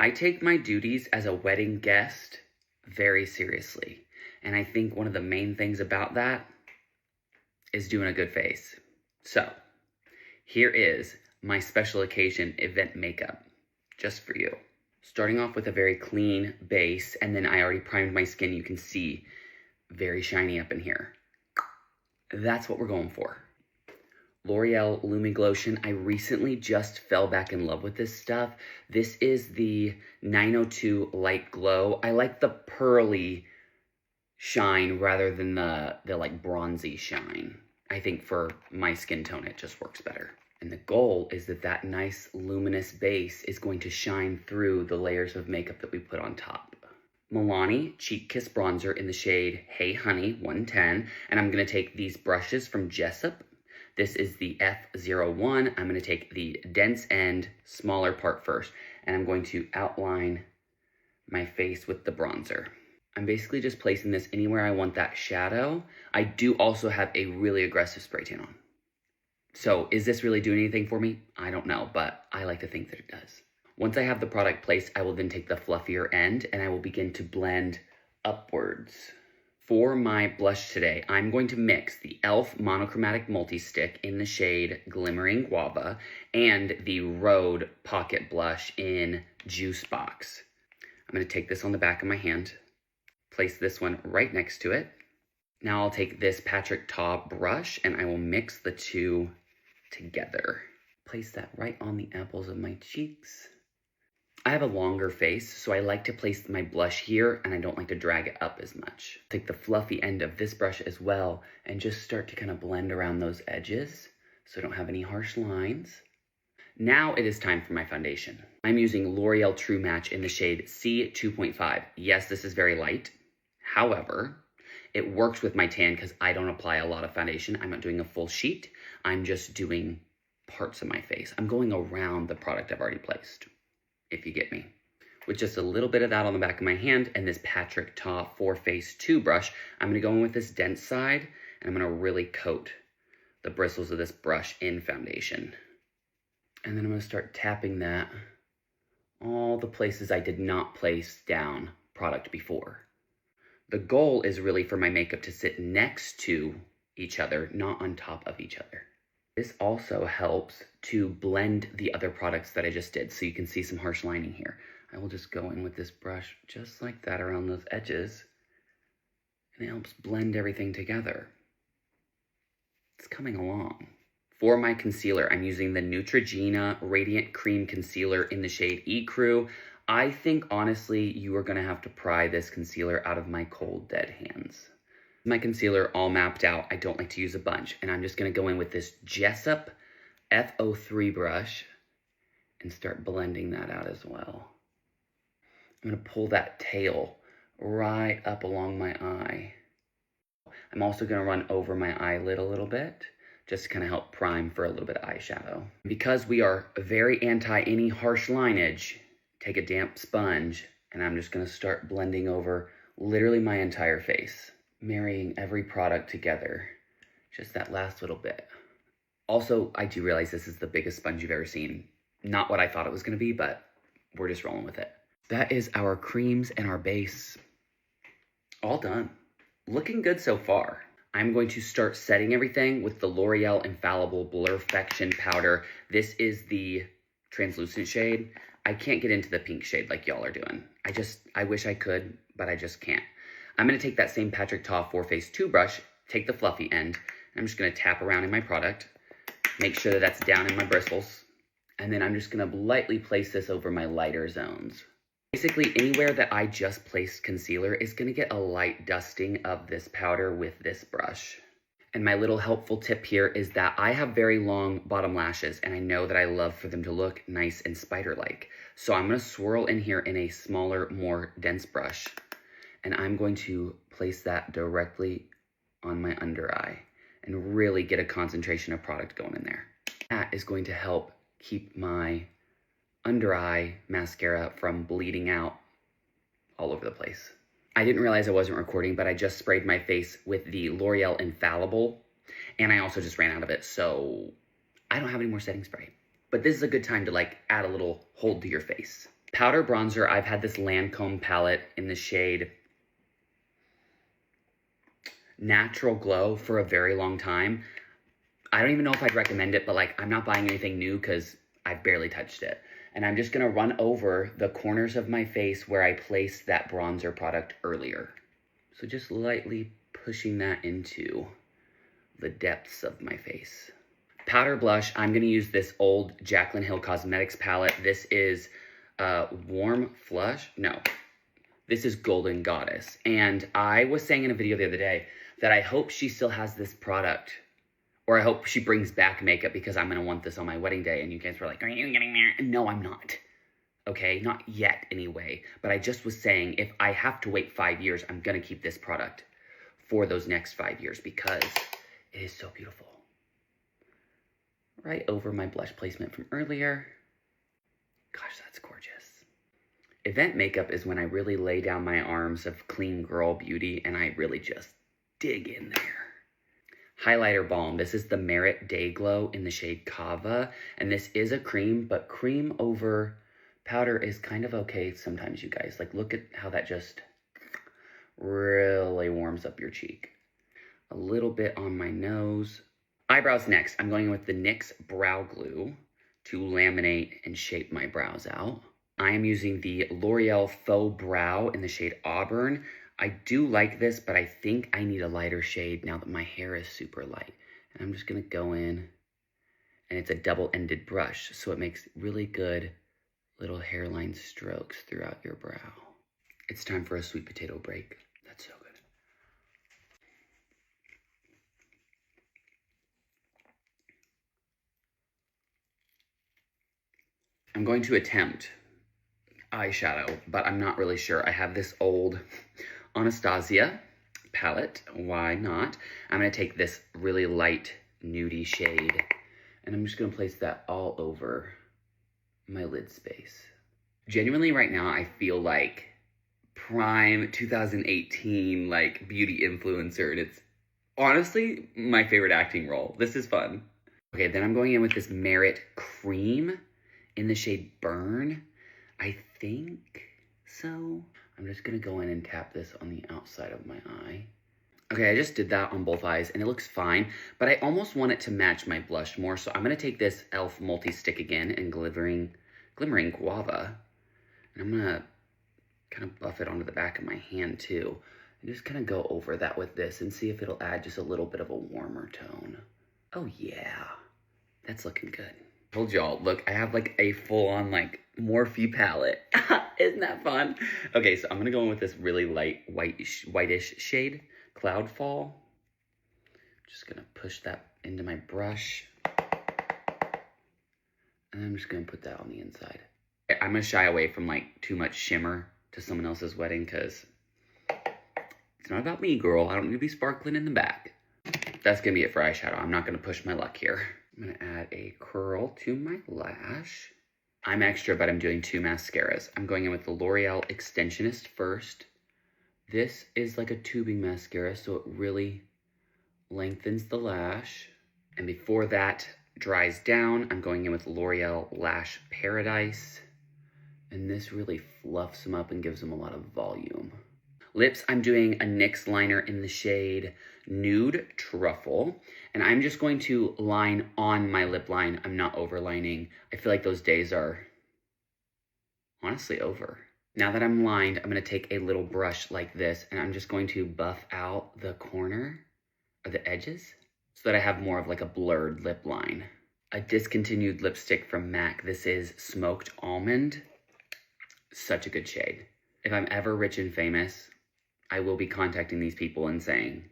I take my duties as a wedding guest very seriously. And I think one of the main things about that is doing a good face. So, here is my special occasion event makeup, just for you. Starting off with a very clean base, and then I already primed my skin. You can see very shiny up in here. That's what we're going for. L'Oreal Lumiglotion. I recently just fell back in love with this stuff. This is the 902 Light Glow. I like the pearly shine rather than the like bronzy shine. I think for my skin tone, it just works better. And the goal is that that nice luminous base is going to shine through the layers of makeup that we put on top. Milani Cheek Kiss Bronzer in the shade Hey Honey 110. And I'm going to take these brushes from Jessup. This is the F01. I'm going to take the dense end, smaller part first. And I'm going to outline my face with the bronzer. I'm basically just placing this anywhere I want that shadow. I do also have a really aggressive spray tan on. So is this really doing anything for me? I don't know, but I like to think that it does. Once I have the product placed, I will then take the fluffier end and I will begin to blend upwards. For my blush today, I'm going to mix the e.l.f. Monochromatic Multi-Stick in the shade Glimmering Guava and the Rhode Pocket Blush in Juice Box. I'm going to take this on the back of my hand, place this one right next to it. Now I'll take this Patrick Ta brush and I will mix the two together. Place that right on the apples of my cheeks. I have a longer face, so I like to place my blush here and I don't like to drag it up as much. Take the fluffy end of this brush as well and just start to kind of blend around those edges so I don't have any harsh lines. Now it is time for my foundation. I'm using L'Oreal True Match in the shade C2.5. Yes, this is very light. However, it works with my tan because I don't apply a lot of foundation. I'm not doing a full sheet. I'm just doing parts of my face. I'm going around the product I've already placed, if you get me. With just a little bit of that on the back of my hand and this Patrick Ta 4Face 2 brush, I'm going to go in with this dense side and I'm going to really coat the bristles of this brush in foundation. And then I'm going to start tapping that all the places I did not place down product before. The goal is really for my makeup to sit next to each other, not on top of each other. This also helps to blend the other products that I just did, so you can see some harsh lining here. I will just go in with this brush just like that around those edges, and it helps blend everything together. It's coming along. For my concealer, I'm using the Neutrogena Radiant Cream Concealer in the shade Ecru. I think, honestly, you are going to have to pry this concealer out of my cold, dead hands. My concealer all mapped out. I don't like to use a bunch. And I'm just going to go in with this Jessup F03 brush and start blending that out as well. I'm going to pull that tail right up along my eye. I'm also going to run over my eyelid a little bit, just to kind of help prime for a little bit of eyeshadow. Because we are very anti any harsh lineage, take a damp sponge, and I'm just going to start blending over literally my entire face, marrying every product together, just that last little bit. Also, I do realize this is the biggest sponge you've ever seen. Not what I thought it was going to be, but we're just rolling with it. That is our creams and our base all done. Looking good so far. I'm going to start setting everything with the L'Oreal Infallible Blurfection Powder. This is the translucent shade. I can't get into the pink shade like y'all are doing. I wish I could, but I just can't. I'm going to take that same Patrick Ta 4Face 2 brush, take the fluffy end, and I'm just going to tap around in my product, make sure that that's down in my bristles, and then I'm just going to lightly place this over my lighter zones. Basically, anywhere that I just placed concealer is going to get a light dusting of this powder with this brush. And my little helpful tip here is that I have very long bottom lashes, and I know that I love for them to look nice and spider-like. So I'm going to swirl in here in a smaller, more dense brush, and I'm going to place that directly on my under eye and really get a concentration of product going in there. That is going to help keep my under eye mascara from bleeding out all over the place. I didn't realize I wasn't recording, but I just sprayed my face with the L'Oreal Infallible, and I also just ran out of it, so I don't have any more setting spray. But this is a good time to like add a little hold to your face. Powder bronzer, I've had this Lancome palette in the shade Natural Glow for a very long time. I don't even know if I'd recommend it, but like I'm not buying anything new because I've barely touched it. And I'm just gonna run over the corners of my face where I placed that bronzer product earlier. So just lightly pushing that into the depths of my face. Powder blush, I'm gonna use this old Jaclyn Hill Cosmetics palette. This is Warm Flush. No, this is Golden Goddess. And I was saying in a video the other day that I hope she still has this product, or I hope she brings back makeup because I'm gonna want this on my wedding day. And you guys were like, are you getting there? No, I'm not. Okay, not yet anyway. But I just was saying if I have to wait 5 years, I'm gonna keep this product for those next 5 years because it is so beautiful. Right over my blush placement from earlier. Gosh, that's gorgeous. Event makeup is when I really lay down my arms of clean girl beauty and I really just dig in there. Highlighter balm. This is the Merit Day Glow in the shade Kava. And this is a cream, but cream over powder is kind of okay sometimes, you guys. Like, look at how that just really warms up your cheek. A little bit on my nose. Eyebrows next. I'm going with the NYX Brow Glue to laminate and shape my brows out. I am using the L'Oreal Faux Brow in the shade Auburn. I do like this, but I think I need a lighter shade now that my hair is super light. And I'm just gonna go in, and it's a double-ended brush, so it makes really good little hairline strokes throughout your brow. It's time for a sweet potato break. That's so good. I'm going to attempt eyeshadow, but I'm not really sure. I have this old Anastasia palette. Why not? I'm going to take this really light nudie shade, and I'm just going to place that all over my lid space. Genuinely right now, I feel like prime 2018 like beauty influencer, and it's honestly my favorite acting role. This is fun. Okay, then I'm going in with this Merit Cream in the shade Burn. I think so. I'm just gonna go in and tap this on the outside of my eye. Okay, I just did that on both eyes and it looks fine, but I almost want it to match my blush more, so I'm gonna take this e.l.f. multi-stick again in Glimmering Guava, and I'm gonna kind of buff it onto the back of my hand too, and just kind of go over that with this and see if it'll add just a little bit of a warmer tone. Oh yeah, that's looking good. Told y'all, look, I have like a full-on like Morphe palette. Isn't that fun? Okay, so I'm gonna go in with this really light whitish shade, Cloudfall. Just gonna push that into my brush. And I'm just gonna put that on the inside. I'm gonna shy away from like too much shimmer to someone else's wedding because it's not about me, girl. I don't need to be sparkling in the back. That's gonna be it for eyeshadow. I'm not gonna push my luck here. I'm gonna add a curl to my lash. I'm extra, but I'm doing 2 mascaras. I'm going in with the L'Oreal Extensionist first. This is like a tubing mascara, so it really lengthens the lash. And before that dries down, I'm going in with L'Oreal Lash Paradise. And this really fluffs them up and gives them a lot of volume. Lips, I'm doing a NYX liner in the shade Nude Truffle. And I'm just going to line on my lip line. I'm not overlining. I feel like those days are honestly over. Now that I'm lined, I'm going to take a little brush like this, and I'm just going to buff out the corner or the edges so that I have more of like a blurred lip line. A discontinued lipstick from MAC. This is Smoked Almond. Such a good shade. If I'm ever rich and famous, I will be contacting these people and saying,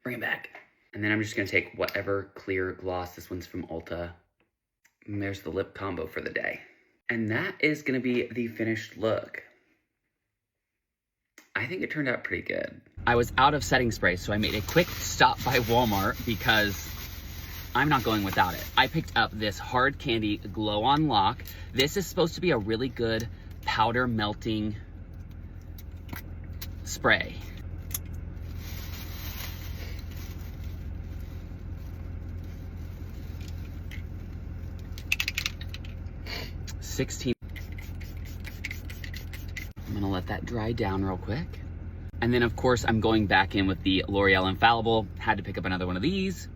bring it back. And then I'm just going to take whatever clear gloss. This one's from Ulta. And there's the lip combo for the day. And that is going to be the finished look. I think it turned out pretty good. I was out of setting spray, so I made a quick stop by Walmart because I'm not going without it. I picked up this Hard Candy Glow On Lock. This is supposed to be a really good powder melting spray. 16. I'm gonna let that dry down real quick. And then of course I'm going back in with the L'Oreal Infallible. Had to pick up another one of these.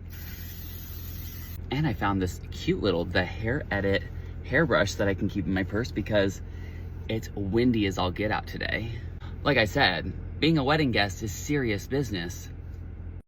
And I found this cute little, the Hair Edit hairbrush that I can keep in my purse because it's windy as all get out today. Like I said, being a wedding guest is serious business.